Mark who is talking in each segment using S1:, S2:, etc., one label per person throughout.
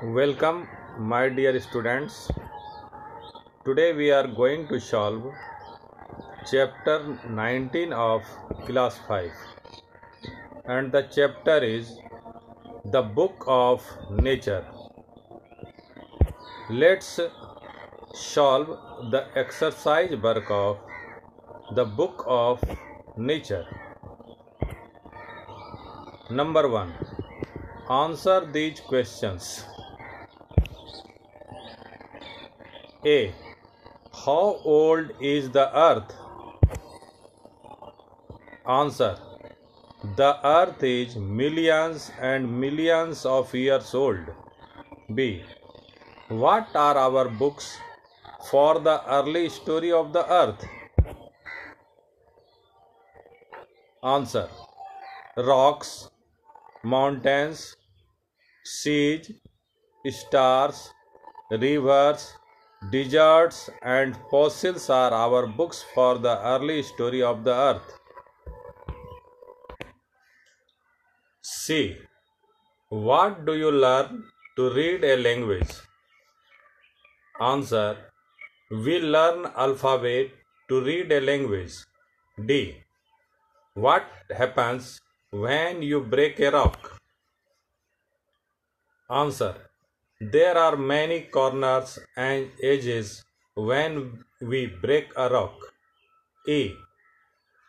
S1: Welcome, my dear students. Today we are going to solve chapter 19 of class 5, and the chapter is the book of nature. Let's solve the exercise work of the book of nature. Number 1. Answer these questions. A. How old is the earth? Answer. The earth is millions and millions of years old. B. What are our books for the early story of the earth? Answer. Rocks, mountains, seas, stars, rivers, deserts and fossils are our books for the early story of the earth. C. What do you learn to read a language? Answer. We learn alphabet to read a language. D. What happens when you break a rock? Answer. There are many corners and edges when we break a rock. E.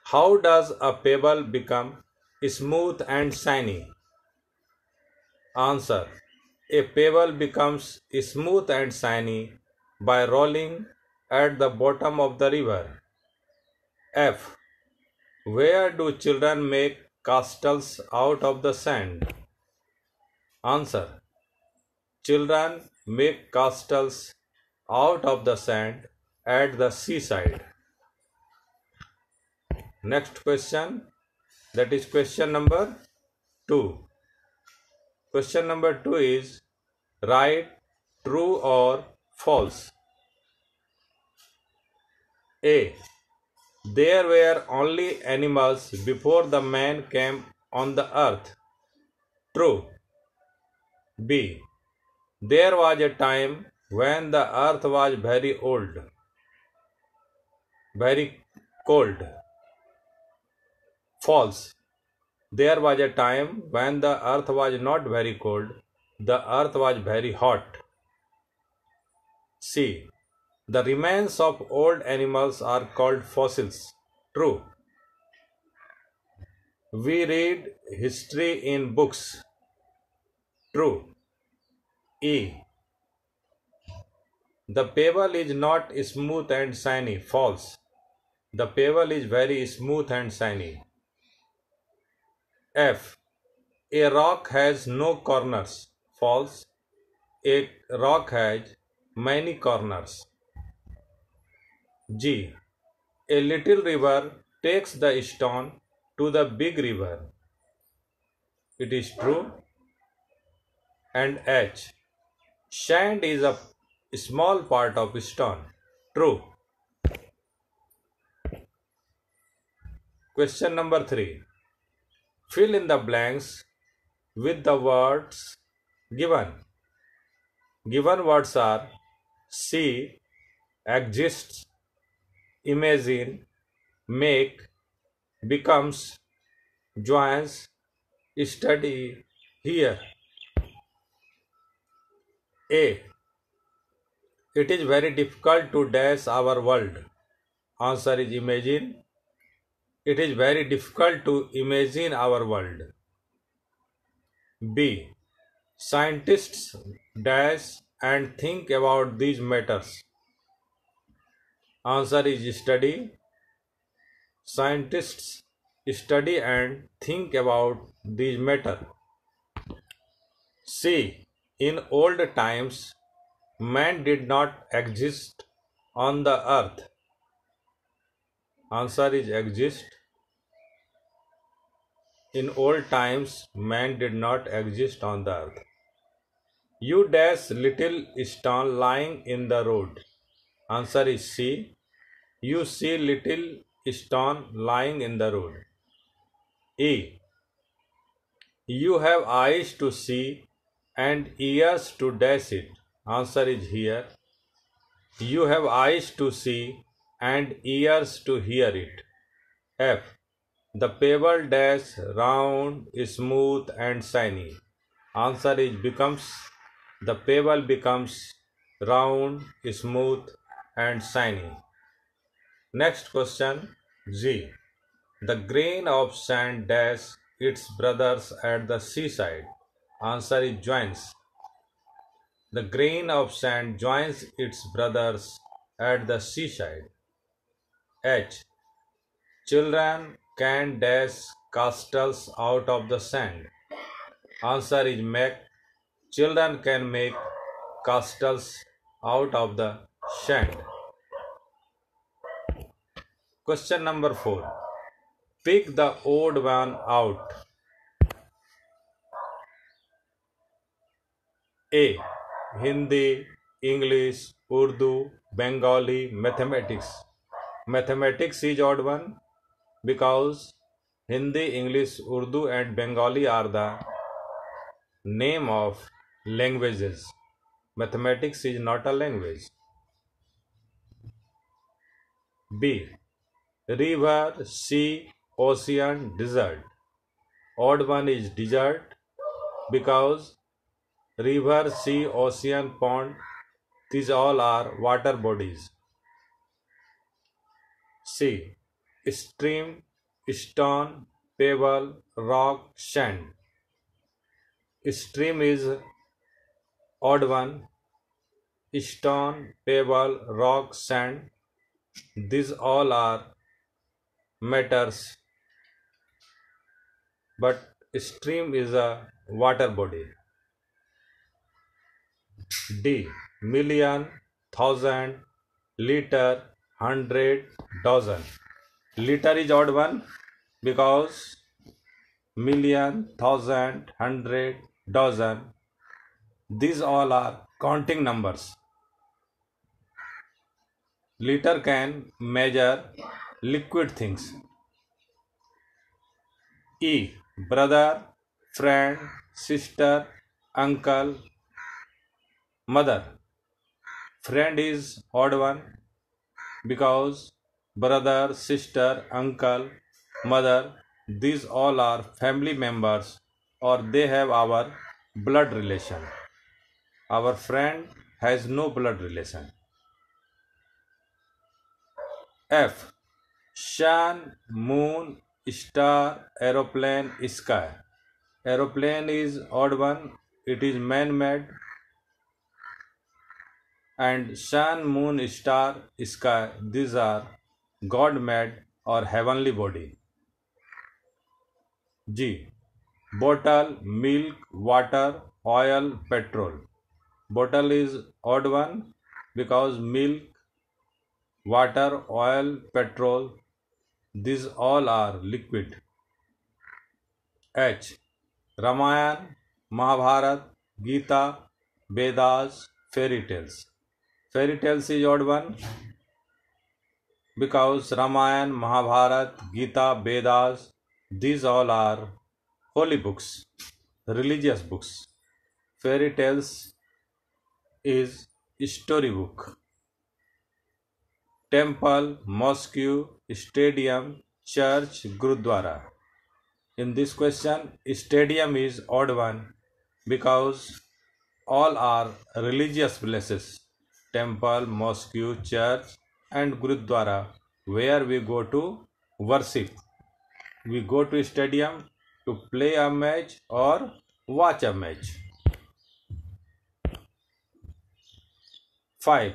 S1: How does a pebble become smooth and shiny? Answer. A pebble becomes smooth and shiny by rolling at the bottom of the river. F. Where do children make castles out of the sand? Answer. Children make castles out of the sand at the seaside. Next question, that is question number 2. Question number 2 is write true or false. A. There were only animals before the man came on the earth. True. B. There was a time when the earth was very old, very cold. False. There was a time when the earth was not very cold, the earth was very hot. C. The remains of old animals are called fossils. True. We read history in books. True. E. The pebble is not smooth and shiny. False. The pebble is very smooth and shiny. F. A rock has no corners. False. A rock has many corners. G. A little river takes the stone to the big river. It is true. And H. Sand is a small part of stone. True. Question number 3. Fill in the blanks with the words given. Given words are see, exists, imagine, make, becomes, joins, study, hear. A. It is very difficult to dash our world. Answer is imagine. It is very difficult to imagine our world. B. Scientists dash and think about these matters. Answer is study. Scientists study and think about these matters. C. In old times, man did not exist on the earth. Answer is exist. In old times, man did not exist on the earth. You dash little stone lying in the road. Answer is C. You see little stone lying in the road. E. You have eyes to see and ears to dash it. Answer is here. You have eyes to see and ears to hear it. F. The pebble dash round, smooth and shiny. Answer is becomes. The pebble becomes round, smooth and shiny. Next question G. The grain of sand dash its brothers at the seaside. Answer is joins. The grain of sand joins its brothers at the seaside. H. Children can dash castles out of the sand. Answer is make. Children can make castles out of the sand. Question number 4. Pick the odd one out. A. Hindi, English, Urdu, Bengali, mathematics. Mathematics is odd one because Hindi, English, Urdu and Bengali are the name of languages. Mathematics is not a language. B. River, sea, ocean, desert. Odd one is desert because river, sea, ocean, pond, these all are water bodies. C. Stream, stone, pebble, rock, sand. Stream is odd one. Stone, pebble, rock, sand. These all are matters. But stream is a water body. D. Million, thousand, liter, hundred, dozen. Liter is odd one because million, thousand, hundred, dozen, these all are counting numbers. Liter can measure liquid things. E. Brother, friend, sister, uncle, mother. Friend is odd one because brother, sister, uncle, mother, these all are family members or they have our blood relation. Our friend has no blood relation. F. Sun, moon, star, aeroplane, sky. Aeroplane is odd one. It is man-made. And sun, moon, star, sky, these are God-made or heavenly body. G. Bottle, milk, water, oil, petrol. Bottle is odd one because milk, water, oil, petrol, these all are liquid. H. Ramayana, Mahabharata, Gita, Vedas, fairy tales. Fairy tales is odd one because Ramayana, Mahabharata, Gita, Vedas, these all are holy books, religious books. Fairy tales is storybook. Temple, mosque, stadium, church, gurudwara. In this question, stadium is odd one because all are religious places. Temple, mosque, church and gurudwara where we go to worship. We go to stadium to play a match or watch a match. 5.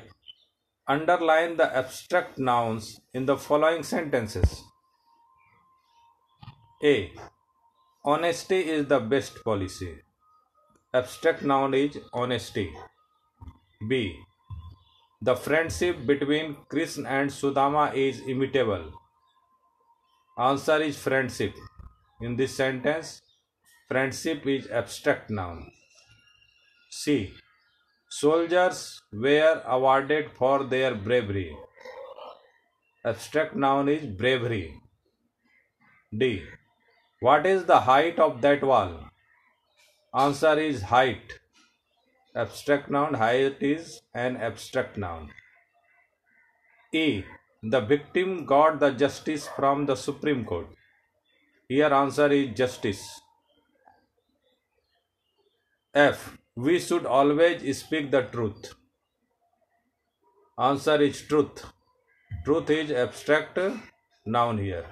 S1: Underline the abstract nouns in the following sentences. A. Honesty is the best policy. Abstract noun is honesty. B. The friendship between Krishna and Sudama is immutable. Answer is friendship. In this sentence, friendship is abstract noun. C. Soldiers were awarded for their bravery. Abstract noun is bravery. D. What is the height of that wall? Answer is height. Abstract noun. Height is an abstract noun. E. The victim got the justice from the Supreme Court. Here answer is justice. F. We should always speak the truth. Answer is truth. Truth is abstract noun here.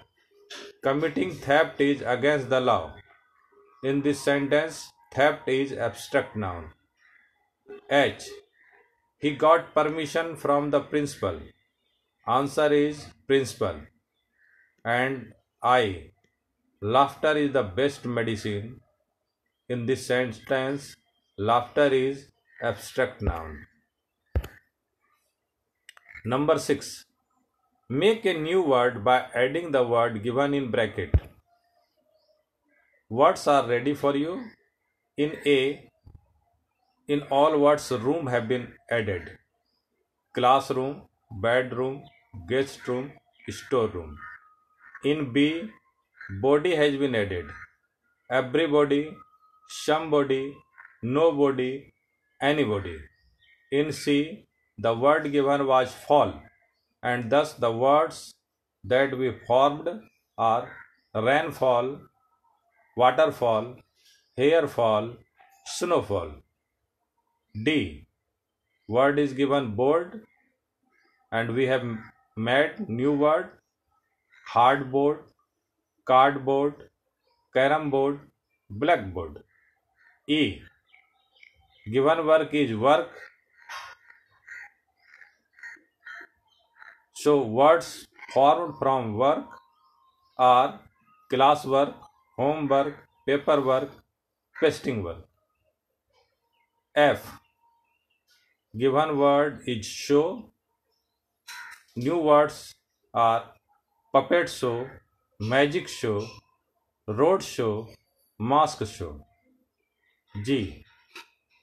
S1: Committing theft is against the law. In this sentence, theft is abstract noun. H. He got permission from the principal. Answer is principal. And I. Laughter is the best medicine. In this sentence, laughter is abstract noun. Number 6. Make a new word by adding the word given in bracket. Words are ready for you. In A, in all words room have been added. Classroom, bedroom, guest room, storeroom. In B, body has been added. Everybody, somebody, nobody, anybody. In C, the word given was fall, and thus the words that we formed are rainfall, waterfall, hairfall, snowfall. D, word is given board, and we have made new word hardboard, cardboard, carom board, blackboard. E, given work is work. So words formed from work are classwork, homework, paperwork, pasting work. F, given word is show. New words are puppet show, magic show, road show, mask show. G,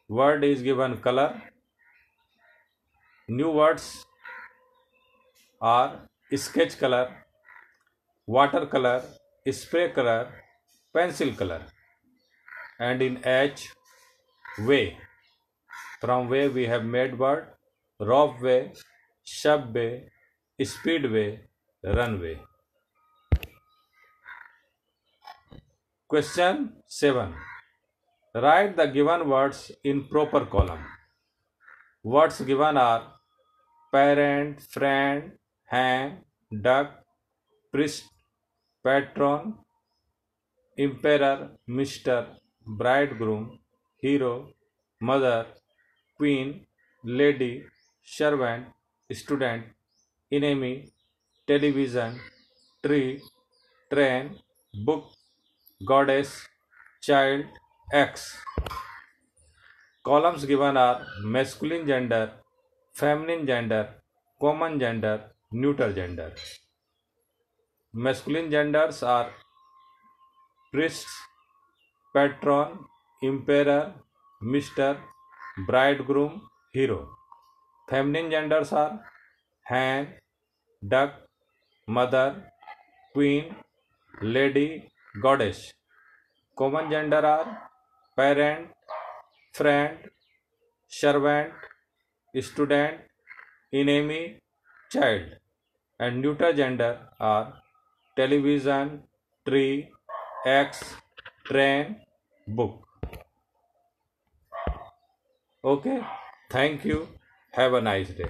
S1: word is given color. New words are sketch color, watercolor, spray color, pencil color. And in H, way. From way we have made word rope way, subway, speedway, runway. Question 7. Write the given words in proper column. Words given are parent, friend, hen, duck, priest, patron, emperor, mister, bridegroom, hero, mother, queen, lady, servant, student, enemy, television, tree, train, book, goddess, child, X. Columns given are masculine gender, feminine gender, common gender, neuter gender. Masculine genders are priest, patron, emperor, mister, bridegroom, hero. Feminine genders are hen, duck, mother, queen, lady, goddess. Common gender are parent, friend, servant, student, enemy, child. And neuter gender are television, tree, X, train, book. Okay, thank you. Have a nice day.